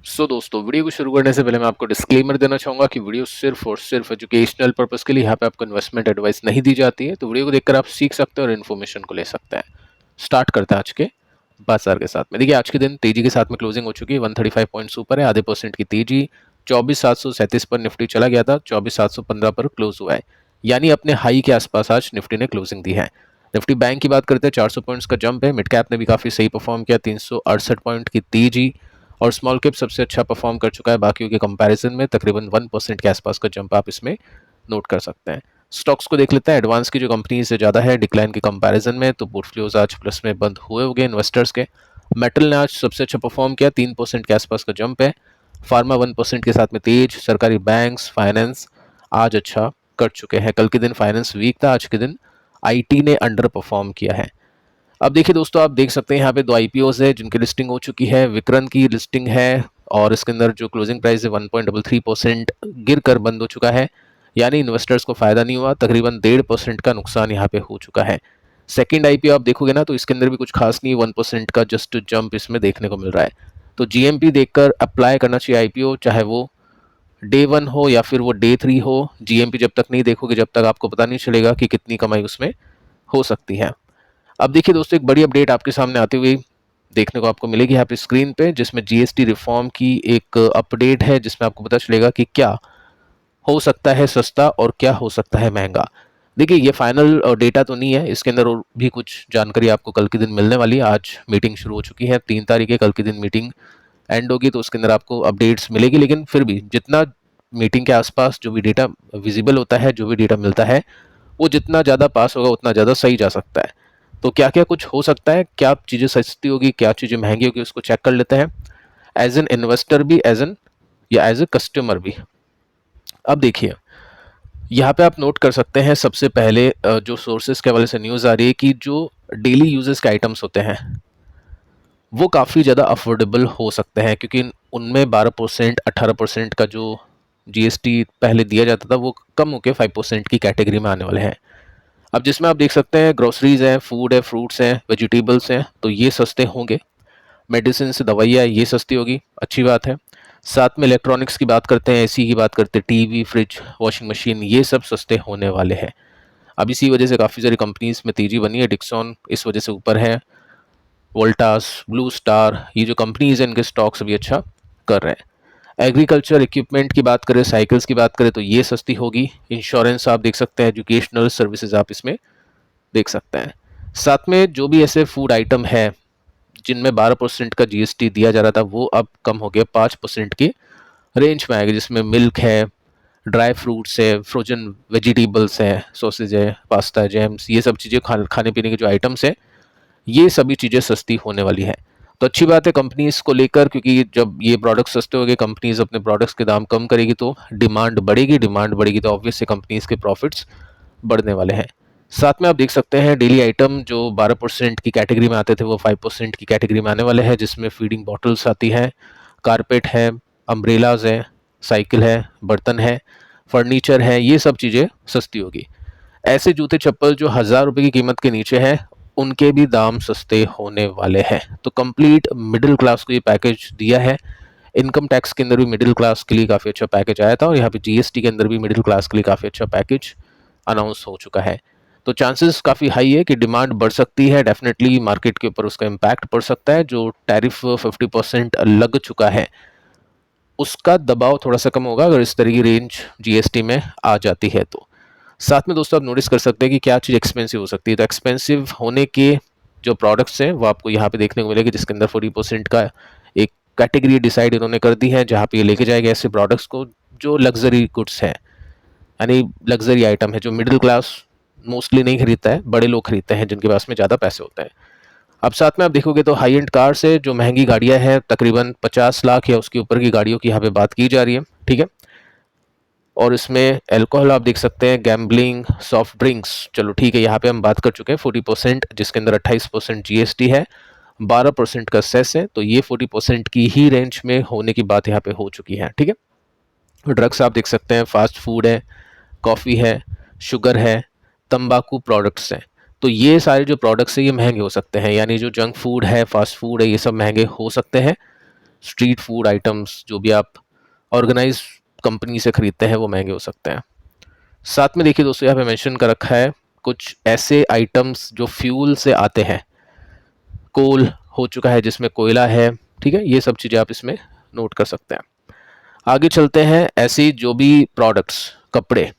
दोस्तों, वीडियो को शुरू करने से पहले मैं आपको डिस्क्लेमर देना चाहूँगा कि वीडियो सिर्फ और सिर्फ एजुकेशनल पर्पस के लिए, यहाँ पे आपको इन्वेस्टमेंट एडवाइस नहीं दी जाती है। तो वीडियो को देखकर आप सीख सकते हैं और इन्फॉर्मेशन को ले सकते हैं। स्टार्ट करते हैं आज के बाजार के साथ में। देखिए, आज के दिन तेजी के साथ में क्लोजिंग हो चुकी है। 135 पॉइंट्स ऊपर है, आधे% की तेजी। 24,737 पर निफ्टी चला गया था, 24,715 पर क्लोज हुआ है, यानी अपने हाई के आसपास आज निफ्टी ने क्लोजिंग दी है। निफ्टी बैंक की बात करते हैं, 400 पॉइंट्स का जंप है। मिड कैप ने भी काफी सही परफॉर्म किया, 368 पॉइंट की तेजी, और स्मॉल कैप सबसे अच्छा परफॉर्म कर चुका है बाकियों के कंपैरिजन में। तकरीबन 1% के आसपास का जंप आप इसमें नोट कर सकते हैं। स्टॉक्स को देख लेते हैं। एडवांस की जो कंपनी से ज़्यादा है डिक्लाइन के कंपैरिजन में, तो पोर्टफोलियोज आज प्लस में बंद हुए होंगे इन्वेस्टर्स के। मेटल ने आज सबसे अच्छा परफॉर्म किया, 3% के आसपास का जंप है। फार्मा 1% के साथ में तेज। सरकारी बैंक्स, फाइनेंस आज अच्छा कर चुके हैं। कल के दिन फाइनेंस वीक था, आज के दिन आईटी ने अंडर परफॉर्म किया है। अब देखिए दोस्तों, आप देख सकते हैं यहाँ पे दो आईपीओज है जिनकी लिस्टिंग हो चुकी है। विक्रम की लिस्टिंग है और इसके अंदर जो क्लोजिंग प्राइस है 1.33% गिर कर बंद हो चुका है, यानी इन्वेस्टर्स को फायदा नहीं हुआ। तकरीबन 1.5% का नुकसान यहाँ पे हो चुका है। सेकंड आईपीओ आप देखोगे ना, तो इसके अंदर भी कुछ खास नहीं, 1% का जस्ट जंप इसमें देखने को मिल रहा है। तो जीएमपी देखकर अप्लाई करना चाहिए आईपीओ, चाहे वो डे 1 हो या फिर वो डे 3 हो। जीएमपी जब तक नहीं देखोगे, जब तक आपको पता नहीं चलेगा कि कितनी कमाई उसमें हो सकती है। अब देखिए दोस्तों, एक बड़ी अपडेट आपके सामने आती हुई देखने को आपको मिलेगी यहाँ पे स्क्रीन पे, जिसमें जीएसटी रिफॉर्म की एक अपडेट है, जिसमें आपको पता चलेगा कि क्या हो सकता है सस्ता और क्या हो सकता है महंगा। देखिए, ये फाइनल डेटा तो नहीं है, इसके अंदर और भी कुछ जानकारी आपको कल के दिन मिलने वाली है। आज मीटिंग शुरू हो चुकी है, 3 तारीख है, कल के दिन मीटिंग एंड होगी, तो उसके अंदर आपको अपडेट्स मिलेगी। लेकिन फिर भी जितना मीटिंग के आसपास जो भी डेटा विजिबल होता है, जो भी डेटा मिलता है, वो जितना ज़्यादा पास होगा उतना ज़्यादा सही जा सकता है। तो क्या क्या कुछ हो सकता है, क्या चीज़ें सस्ती होगी, क्या चीज़ें महंगी होगी, उसको चेक कर लेते हैं। एज एन इन्वेस्टर भी, एज एन या एज ए कस्टमर भी। अब देखिए, यहाँ पे आप नोट कर सकते हैं सबसे पहले जो सोर्सेज के हवाले से न्यूज़ आ रही है कि जो डेली यूजेस के आइटम्स होते हैं वो काफ़ी ज़्यादा अफोर्डेबल हो सकते हैं, क्योंकि उनमें 12% 18% का जो जीएसटी पहले दिया जाता था वो कम होकर 5% की कैटेगरी में आने वाले हैं। अब जिसमें आप देख सकते हैं ग्रोसरीज हैं, फूड है, फ्रूट्स हैं, वेजिटेबल्स हैं, तो ये सस्ते होंगे। मेडिसिन से दवाइयाँ ये सस्ती होगी, अच्छी बात है। साथ में इलेक्ट्रॉनिक्स की बात करते हैं, एसी की बात करते हैं, टीवी, फ्रिज, वॉशिंग मशीन, ये सब सस्ते होने वाले हैं। अब इसी वजह से काफ़ी सारी कंपनीज में तेजी बनी है। डिक्सॉन इस वजह से ऊपर है, वोल्टास, ब्लू स्टार, ये जो कंपनीज हैं इनके स्टॉक्स भी अच्छा कर रहे हैं। एग्रीकल्चर इक्विपमेंट की बात करें, साइकिल्स की बात करें, तो ये सस्ती होगी। इंश्योरेंस आप देख सकते हैं, एजुकेशनल सर्विसेज आप इसमें देख सकते हैं। साथ में जो भी ऐसे फूड आइटम है जिनमें 12% का जीएसटी दिया जा रहा था, वो अब कम हो गया, 5% की रेंज में आएगा, जिसमें मिल्क है, ड्राई फ्रूट्स है, फ्रोजन वेजिटेबल्स है, सॉसेज है, पास्ता, जैम्स, ये सब चीज़ें खाने पीने के जो आइटम्स है, ये सभी चीज़ें सस्ती होने वाली है। तो अच्छी बात है कंपनीज को लेकर, क्योंकि जब ये प्रोडक्ट सस्ते हो गए, कंपनीज अपने प्रोडक्ट्स के दाम कम करेगी तो डिमांड बढ़ेगी। डिमांड बढ़ेगी तो ऑब्वियस से कंपनीज के प्रॉफिट्स बढ़ने वाले हैं। साथ में आप देख सकते हैं डेली आइटम जो 12% की कैटेगरी में आते थे वो 5% की कैटेगरी में आने वाले हैं, जिसमें फीडिंग बॉटल्स आती हैं, कारपेट है, अम्ब्रेलाज है, साइकिल है, बर्तन है, फर्नीचर है, ये सब चीज़ें सस्ती होगी। ऐसे जूते चप्पल जो 1,000 रुपये की कीमत के नीचे हैं, उनके भी दाम सस्ते होने वाले हैं। तो कंप्लीट मिडिल क्लास को ये पैकेज दिया है। इनकम टैक्स के अंदर भी मिडिल क्लास के लिए काफ़ी अच्छा पैकेज आया था, और यहाँ पे जीएसटी के अंदर भी मिडिल क्लास के लिए काफ़ी अच्छा पैकेज अनाउंस हो चुका है। तो चांसेस काफ़ी हाई है कि डिमांड बढ़ सकती है। डेफिनेटली मार्केट के ऊपर उसका इम्पैक्ट पड़ सकता है। जो टैरिफ 50% लग चुका है, उसका दबाव थोड़ा सा कम होगा अगर इस तरह की रेंज जीएसटी में आ जाती है तो। साथ में दोस्तों आप नोटिस कर सकते हैं कि क्या चीज़ एक्सपेंसिव हो सकती है। तो एक्सपेंसिव होने के जो प्रोडक्ट्स हैं वो आपको यहाँ पे देखने को मिलेगी, जिसके अंदर 40% का एक कैटेगरी डिसाइड इन्होंने कर दी है, जहाँ पे ये लेके जाएगा ऐसे प्रोडक्ट्स को जो लग्जरी गुड्स हैं, यानी लग्जरी आइटम है जो मिडिल क्लास मोस्टली नहीं खरीदता है, बड़े लोग खरीदते हैं जिनके पास में ज़्यादा पैसे होते हैं। अब साथ में आप देखोगे तो हाई एंड कार से जो महंगी गाड़ियां हैं, तकरीबन 50 लाख या उसके ऊपर की गाड़ियों की यहाँ पे बात की जा रही है, ठीक है। और इसमें अल्कोहल आप देख सकते हैं, गैम्बलिंग, सॉफ्ट ड्रिंक्स, चलो ठीक है, यहाँ पे हम बात कर चुके हैं 40%, जिसके अंदर 28% जीएसटी है, 12% का सेस है, तो ये 40% की ही रेंज में होने की बात यहाँ पे हो चुकी है, ठीक है। ड्रग्स आप देख सकते हैं, फास्ट फूड है, कॉफ़ी है, शुगर है, तंबाकू प्रोडक्ट्स हैं। तो ये सारे जो प्रोडक्ट्स हैं ये महंगे हो सकते हैं, यानी जो जंक फूड है, फास्ट फूड है, ये सब महंगे हो सकते हैं। स्ट्रीट फूड आइटम्स जो भी आप ऑर्गेनाइज कंपनी से खरीदते हैं वो महंगे हो सकते हैं। साथ में देखिए दोस्तों, यहाँ पे मेंशन कर रखा है कुछ ऐसे आइटम्स जो फ्यूल से आते हैं, कोल हो चुका है जिसमें कोयला है, ठीक है, ये सब चीज़ें आप इसमें नोट कर सकते हैं। आगे चलते हैं, ऐसी जो भी प्रोडक्ट्स, कपड़े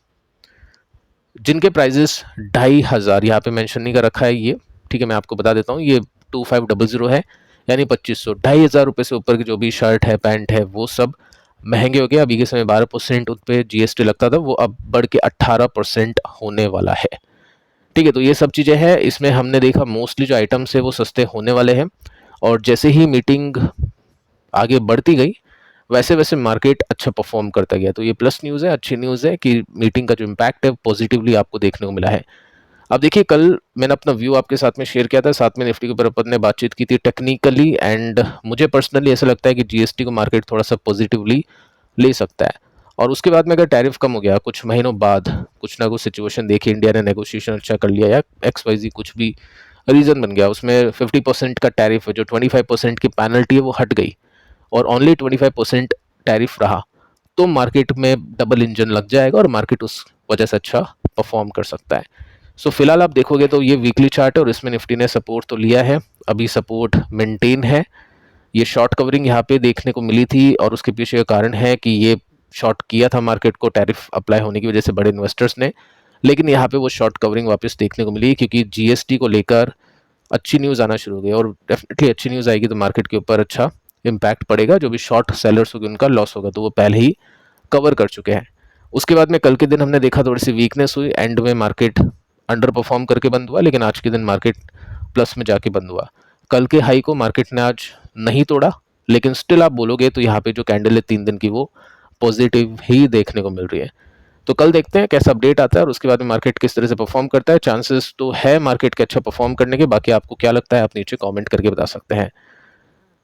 जिनके प्राइजेस 2500, यहाँ पे मेंशन नहीं कर रखा है ये, ठीक है, मैं आपको बता देता हूँ, ये 2500 है, यानी 2500, 2500 से ऊपर की जो भी शर्ट है, पैंट है, वो सब महंगे हो गए। अभी के समय 12% उन पर जीएसटी लगता था, वो अब बढ़ के 18% होने वाला है, ठीक है। तो ये सब चीज़ें हैं, इसमें हमने देखा मोस्टली जो आइटम्स है वो सस्ते होने वाले हैं, और जैसे ही मीटिंग आगे बढ़ती गई वैसे वैसे मार्केट अच्छा परफॉर्म करता गया। तो ये प्लस न्यूज़ है, अच्छी न्यूज़ है कि मीटिंग का जो इम्पैक्ट है पॉजिटिवली आपको देखने को मिला है। अब देखिए, कल मैंने अपना व्यू आपके साथ में शेयर किया था, साथ में निफ्टी के ऊपर अपन ने बातचीत की थी टेक्निकली, एंड मुझे पर्सनली ऐसा लगता है कि जीएसटी को मार्केट थोड़ा सा पॉजिटिवली ले सकता है। और उसके बाद में अगर टैरिफ कम हो गया कुछ महीनों बाद, कुछ ना कुछ सिचुएशन देखी, इंडिया ने नेगोशिएशन अच्छा कर लिया या XYZ कुछ भी रीज़न बन गया, उसमें 50% का टैरिफ है, जो 25% की पेनल्टी है वो हट गई और ओनली 25% टैरिफ रहा, तो मार्केट में डबल इंजन लग जाएगा और मार्केट उस वजह से अच्छा परफॉर्म कर सकता है। सो फिलहाल आप देखोगे तो ये वीकली चार्ट है और इसमें निफ्टी ने सपोर्ट तो लिया है, अभी सपोर्ट मेंटेन है। ये शॉर्ट कवरिंग यहाँ पे देखने को मिली थी और उसके पीछे का कारण है कि ये शॉर्ट किया था मार्केट को टैरिफ अप्लाई होने की वजह से बड़े इन्वेस्टर्स ने, लेकिन यहाँ पे वो शॉर्ट कवरिंग वापस देखने को मिली क्योंकि जीएसटी को लेकर अच्छी न्यूज़ आना शुरू हो गई, और डेफिनेटली अच्छी न्यूज़ आएगी तो मार्केट के ऊपर अच्छा इम्पैक्ट पड़ेगा। जो भी शॉर्ट सेलर्स होंगे उनका लॉस होगा, तो वो पहले ही कवर कर चुके हैं। उसके बाद में कल के दिन हमने देखा थोड़ी सी वीकनेस हुई, एंड में मार्केट अंडर परफॉर्म करके बंद हुआ, लेकिन आज के दिन मार्केट प्लस में जाके बंद हुआ। कल के हाई को मार्केट ने आज नहीं तोड़ा, लेकिन स्टिल आप बोलोगे तो यहाँ पे जो कैंडल है 3 दिन की वो पॉजिटिव ही देखने को मिल रही है। तो कल देखते हैं कैसा अपडेट आता है और उसके बाद में मार्केट किस तरह से परफॉर्म करता है। चांसेस तो है मार्केट के अच्छा परफॉर्म करने के, बाकी आपको क्या लगता है आप नीचे कमेंट करके बता सकते हैं।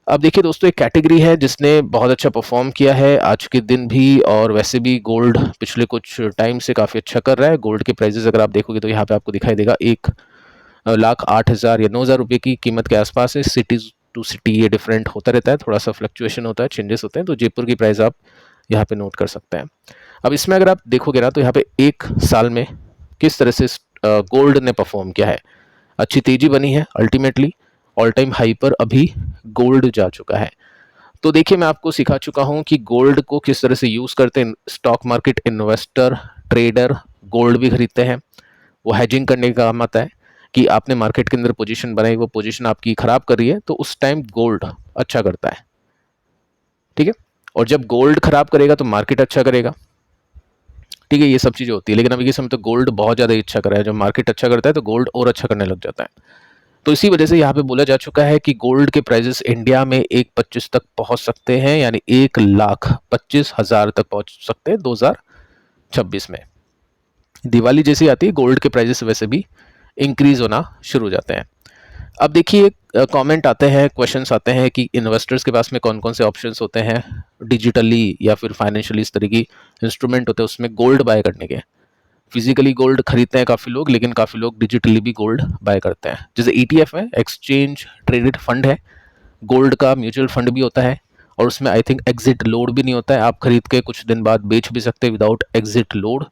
अब देखिए दोस्तों, एक कैटेगरी है जिसने बहुत अच्छा परफॉर्म किया है आज के दिन भी, और वैसे भी गोल्ड पिछले कुछ टाइम से काफ़ी अच्छा कर रहा है। गोल्ड के प्राइजेस अगर आप देखोगे तो यहाँ पे आपको दिखाई देगा 1,08,000 या 9,000 रुपये की कीमत के आसपास है। सिटीज टू सिटी ये डिफरेंट होता रहता है, थोड़ा सा फ्लक्चुएशन होता है, चेंजेस होते हैं। तो जयपुर की प्राइस आप यहाँ पे नोट कर सकते हैं। अब इसमें अगर आप देखोगे ना तो यहाँ पे 1 साल में किस तरह से गोल्ड ने परफॉर्म किया है, अच्छी तेजी बनी है, अल्टीमेटली ऑल टाइम हाई पर अभी गोल्ड जा चुका है। तो देखिए, मैं आपको सिखा चुका हूं कि गोल्ड को किस तरह से यूज़ करते हैं stock market investor, trader gold भी खरीदते हैं। वो हेजिंग करने का काम आता है कि आपने मार्केट के अंदर पोजीशन बनाई, वो पोजीशन आपकी खराब कर रही है, तो उस टाइम गोल्ड अच्छा करता है, ठीक है। और जब गोल्ड खराब करेगा तो मार्केट अच्छा करेगा, ठीक है, ये सब चीज़ें होती है। लेकिन अभी के समय तो गोल्ड बहुत ज़्यादा अच्छा कर रहा है, जब मार्केट अच्छा करता है तो गोल्ड और अच्छा करने लग जाता है। तो इसी वजह से यहाँ पे बोला जा चुका है कि गोल्ड के प्राइजेस इंडिया में 1,25 तक पहुंच सकते हैं, यानी 1,25,000 तक पहुंच सकते हैं 2026 में। दिवाली जैसी आती है गोल्ड के प्राइजेस वैसे भी इंक्रीज होना शुरू हो जाते हैं। अब देखिए, कमेंट आते हैं, क्वेश्चंस आते हैं कि इन्वेस्टर्स के पास में कौन कौन से ऑप्शंस होते हैं डिजिटली या फिर फाइनेंशियली, इस तरह की इंस्ट्रूमेंट होते हैं उसमें गोल्ड बाय करने के। फिजिकली गोल्ड खरीदते हैं काफ़ी लोग, लेकिन काफ़ी लोग डिजिटली भी गोल्ड बाय करते हैं। जैसे ETF है, एक्सचेंज ट्रेडेड फंड है, गोल्ड का म्यूचुअल फंड भी होता है, और उसमें आई थिंक एग्जिट लोड भी नहीं होता है, आप खरीद के कुछ दिन बाद बेच भी सकते हैं विदाउट एग्जिट लोड।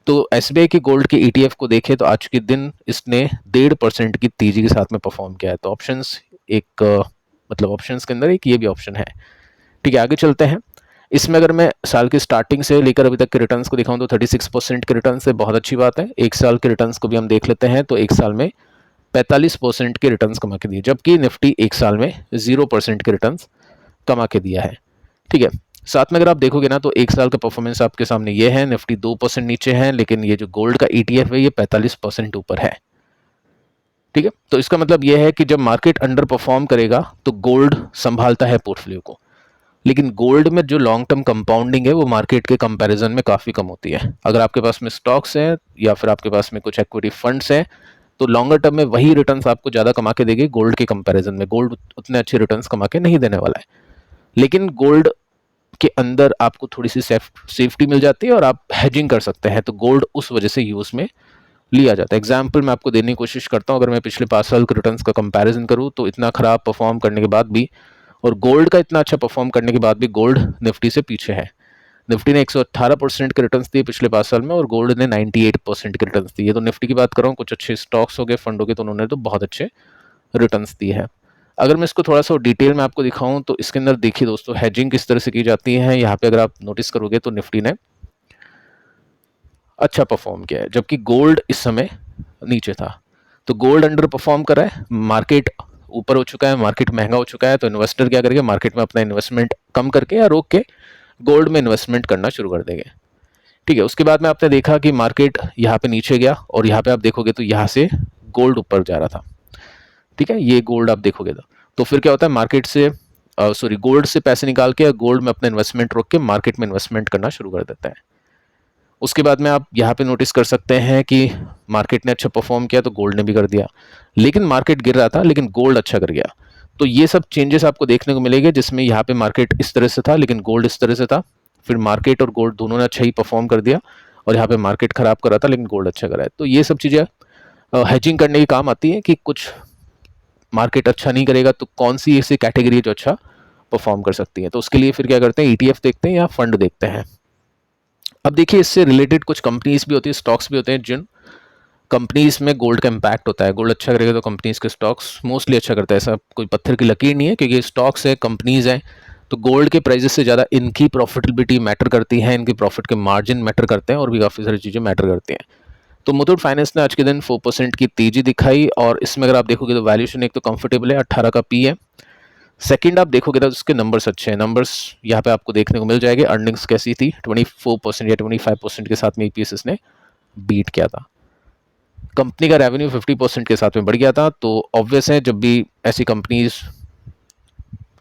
तो SBI की गोल्ड के ETF को देखें तो आज के दिन इसने 1.5% की तेजी के साथ में परफॉर्म किया है। तो ऑप्शंस एक मतलब ऑप्शंस के अंदर एक ये भी ऑप्शन है, ठीक है। आगे चलते हैं, इसमें अगर मैं साल की स्टार्टिंग से लेकर अभी तक के रिटर्न्स को दिखाऊं तो 36% के रिटर्न से बहुत अच्छी बात है। एक साल के रिटर्न्स को भी हम देख लेते हैं तो एक साल में 45% के रिटर्न्स कमा के दिए, जबकि निफ्टी एक साल में 0% के रिटर्न्स कमा के दिया है, ठीक है। साथ में अगर आप देखोगे ना तो एक साल का परफॉर्मेंस आपके सामने ये है, निफ्टी 2% नीचे है, लेकिन ये जो गोल्ड का ETF है ये 45% ऊपर है, ठीक है। तो इसका मतलब ये है कि जब मार्केट अंडर परफॉर्म करेगा तो गोल्ड संभालता है पोर्टफोलियो को, लेकिन गोल्ड में जो लॉन्ग टर्म कंपाउंडिंग है वो मार्केट के कंपैरिजन में काफ़ी कम होती है। अगर आपके पास में स्टॉक्स हैं या फिर आपके पास में कुछ इक्विटी फंड्स हैं तो लॉन्गर टर्म में वही रिटर्न्स आपको ज़्यादा कमा के देगी गोल्ड के कंपैरिजन में। गोल्ड उतने अच्छे रिटर्न्स कमा के नहीं देने वाला है, लेकिन गोल्ड के अंदर आपको थोड़ी सी सेफ्टी मिल जाती है और आप हेजिंग कर सकते हैं, तो गोल्ड उस वजह से यूज़ में लिया जाता है। एग्जाम्पल मैं आपको देने की कोशिश करता हूँ, अगर मैं पिछले 5 साल के रिटर्न्स का कंपैरिजन करूँ तो इतना ख़राब परफॉर्म करने के बाद भी और गोल्ड का इतना अच्छा परफॉर्म करने के बाद भी गोल्ड निफ्टी से पीछे है। निफ्टी ने 118% के रिटर्न्स दिए पिछले 5 साल में और गोल्ड ने 98% के रिटर्न्स दिए। तो निफ्टी की बात कर रहा हूँ, कुछ अच्छे स्टॉक्स हो गए, फंड हो गए, तो उन्होंने तो बहुत अच्छे रिटर्न्स दिए हैं। अगर मैं इसको थोड़ा सा डिटेल में आपको दिखाऊं तो इसके अंदर देखिए दोस्तों, हेजिंग किस तरह से की जाती है। यहाँ पे अगर आप नोटिस करोगे तो निफ्टी ने अच्छा परफॉर्म किया है, जबकि गोल्ड इस समय नीचे था। तो गोल्ड अंडर परफॉर्म कर रहा है, मार्केट ऊपर हो चुका है, मार्केट महंगा हो चुका है। तो इन्वेस्टर क्या करेंगे, मार्केट में अपना इन्वेस्टमेंट कम करके या रोक के गोल्ड में इन्वेस्टमेंट करना शुरू कर देंगे। ठीक है, उसके बाद में आपने देखा कि मार्केट यहाँ पे नीचे गया और यहाँ पे आप देखोगे तो यहाँ से गोल्ड ऊपर जा रहा था। ठीक है, ये गोल्ड आप देखोगे तो फिर क्या होता है, मार्केट से गोल्ड से पैसे निकाल के गोल्ड में अपना इन्वेस्टमेंट रोक के मार्केट में इन्वेस्टमेंट करना शुरू कर देता है। उसके बाद में आप यहाँ पे नोटिस कर सकते हैं कि मार्केट ने अच्छा परफॉर्म किया तो गोल्ड ने भी कर दिया, लेकिन मार्केट गिर रहा था लेकिन गोल्ड अच्छा कर गया। तो ये सब चेंजेस आपको देखने को मिलेंगे, जिसमें यहाँ पे मार्केट इस तरह से था लेकिन गोल्ड इस तरह से था। फिर मार्केट और गोल्ड दोनों ने अच्छा ही परफॉर्म कर दिया और यहाँ पे मार्केट खराब कर रहा था लेकिन गोल्ड अच्छा कर रहा है। तो ये सब चीज़ें हेजिंग करने की काम आती है कि कुछ मार्केट अच्छा नहीं करेगा तो कौन सी ऐसी कैटेगरी है जो अच्छा परफॉर्म कर सकती है। तो उसके लिए फिर क्या करते हैं, ईटीएफ देखते हैं या फंड देखते हैं। अब देखिए, इससे रिलेटेड कुछ कंपनीज भी होती है, स्टॉक्स भी होते हैं, जिन कंपनीज में गोल्ड का इंपैक्ट होता है। गोल्ड अच्छा करेगा तो कंपनीज के स्टॉक्स मोस्टली अच्छा करता है। ऐसा कोई पत्थर की लकीर नहीं है, क्योंकि स्टॉक्स है, कंपनीज हैं, तो गोल्ड के प्राइजेस से ज़्यादा इनकी प्रॉफिटेबिलिटी मैटर करती है, इनकी प्रॉफिट के मार्जिन मैटर करते हैं और भी काफ़ी सारी चीज़ें मैटर करती हैं। तो मुथूट फाइनेंस ने आज के दिन 4% की तेजी दिखाई और इसमें अगर आप देखोगे तो वैल्यूएशन एक तो कंफर्टेबल है, 18 का पी है। सेकंड आप देखोगे तो उसके नंबर्स अच्छे हैं, नंबर्स यहाँ पे आपको देखने को मिल जाएंगे। अर्निंग्स कैसी थी, 24% या 25% के साथ में ईपीएस इसने बीट किया था। कंपनी का रेवेन्यू 50% के साथ में बढ़ गया था। तो ऑब्वियस है, जब भी ऐसी कंपनीज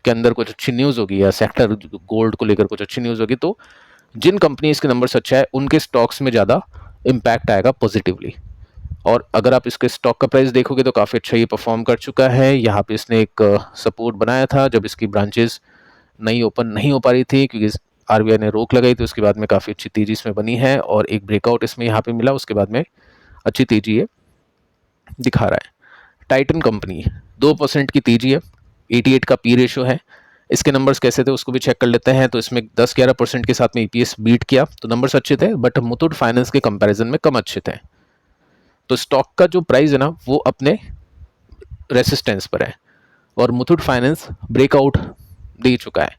के अंदर कुछ अच्छी न्यूज़ होगी या सेक्टर गोल्ड को लेकर कुछ अच्छी न्यूज़ होगी, तो जिन कंपनीज के नंबर्स अच्छा है उनके स्टॉक्स में ज़्यादा इम्पैक्ट आएगा पॉजिटिवली। और अगर आप इसके स्टॉक का प्राइस देखोगे तो काफ़ी अच्छा ये परफॉर्म कर चुका है। यहाँ पे इसने एक सपोर्ट बनाया था जब इसकी ब्रांचेस नई ओपन नहीं हो पा रही थी, क्योंकि आरबीआई ने रोक लगाई थी। उसके बाद में काफ़ी अच्छी तेजी इसमें बनी है और एक ब्रेकआउट इसमें यहाँ पे मिला, उसके बाद में अच्छी तेजी ये दिखा रहा है। टाइटन कंपनी 2% की तेजी है, 88 का पी रेशो है। इसके नंबर्स कैसे थे उसको भी चेक कर लेते हैं। तो इसमें 10-11% के साथ में ईपीएस बीट किया, तो नंबर्स अच्छे थे, बट मुथूट फाइनेंस के कंपैरिजन में कम अच्छे थे। तो स्टॉक का जो प्राइस है ना वो अपने रेसिस्टेंस पर है और मुथूट फाइनेंस ब्रेकआउट दे चुका है।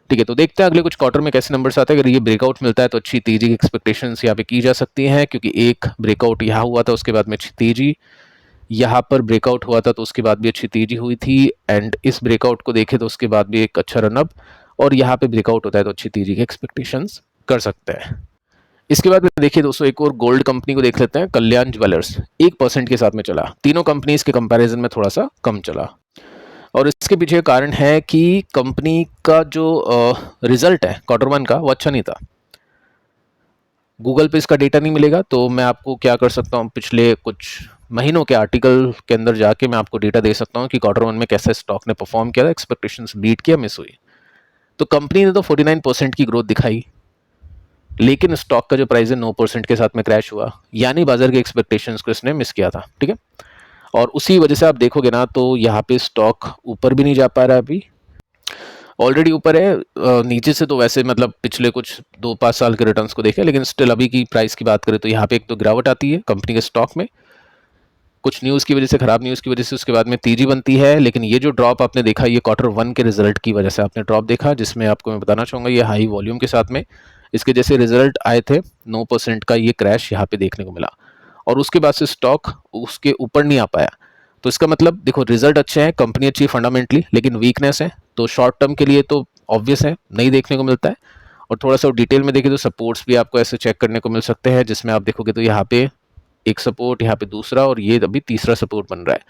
ठीक है, तो देखते हैं अगले कुछ क्वार्टर में कैसे नंबर्स आते हैं। अगर ये ब्रेकआउट मिलता है तो अच्छी तेजी की एक्सपेक्टेशंस यहाँ पे की जा सकती हैं, क्योंकि एक ब्रेकआउट यहाँ हुआ था, उसके बाद में अच्छी तेजी, यहाँ पर ब्रेकआउट हुआ था तो उसके बाद भी अच्छी तेजी हुई थी, एंड इस ब्रेकआउट को देखें तो उसके बाद भी एक अच्छा रनअप, और यहाँ पे ब्रेकआउट होता है तो अच्छी तेजी की एक्सपेक्टेशंस कर सकते हैं। इसके बाद देखिए दोस्तों, एक और गोल्ड कंपनी को देख लेते हैं, कल्याण ज्वेलर्स 1% के साथ में चला। तीनों कंपनीज के कंपैरिजन में थोड़ा सा कम चला और इसके पीछे कारण है कि कंपनी का जो रिजल्ट है Q1 का वो अच्छा नहीं था। गूगल पे इसका डेटा नहीं मिलेगा, तो मैं आपको क्या कर सकता हूँ, पिछले कुछ महीनों के आर्टिकल के अंदर जाके मैं आपको डेटा दे सकता हूँ कि Q1 में कैसे स्टॉक ने परफॉर्म किया था, एक्सपेक्टेशंस बीट किया, मिस हुई। तो कंपनी ने तो 49% की ग्रोथ दिखाई, लेकिन स्टॉक का जो प्राइस है 9% के साथ में क्रैश हुआ, यानी बाजार के एक्सपेक्टेशंस को इसने मिस किया था। ठीक है, और उसी वजह से आप देखोगे ना तो यहाँ पे स्टॉक ऊपर भी नहीं जा पा रहा है, अभी ऑलरेडी ऊपर है, नीचे से तो वैसे मतलब पिछले कुछ 2-5 साल के रिटर्न्स को देखें, लेकिन स्टिल अभी की प्राइस की बात करें तो यहाँ पे एक तो गिरावट आती है कंपनी के स्टॉक में, कुछ न्यूज़ की वजह से, खराब न्यूज़ की वजह से, उसके बाद में तेजी बनती है। लेकिन ये जो ड्रॉप आपने देखा, ये Q1 के रिजल्ट की वजह से आपने ड्रॉप देखा, जिसमें आपको मैं बताना चाहूँगा ये हाई वॉल्यूम के साथ में इसके जैसे रिजल्ट आए थे, 9% का ये क्रैश यहाँ पे देखने को मिला और उसके बाद से स्टॉक उसके ऊपर नहीं आ पाया। तो इसका मतलब देखो, रिजल्ट अच्छे हैं, कंपनी अच्छी फंडामेंटली, लेकिन वीकनेस है, तो शॉर्ट टर्म के लिए तो ऑब्वियस है नहीं देखने को मिलता है। और थोड़ा सा डिटेल में देखें तो सपोर्ट्स भी आपको ऐसे चेक करने को मिल सकते हैं, जिसमें आप देखोगे तो यहाँ पे एक सपोर्ट, यहाँ पे दूसरा, और ये अभी तीसरा सपोर्ट बन रहा है।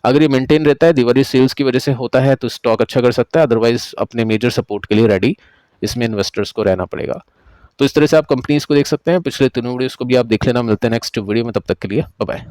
अगर ये मेंटेन रहता है, दिवाली सेल्स की वजह से होता है, तो स्टॉक अच्छा कर सकता है, अदरवाइज अपने मेजर सपोर्ट के लिए रेडी इसमें इन्वेस्टर्स को रहना पड़ेगा। तो इस तरह से आप कंपनीज को देख सकते हैं। पिछले तीनों वीडियोस को भी आप देख लेना। मिलते हैं नेक्स्ट वीडियो में, तब तक के लिए बाय बाय।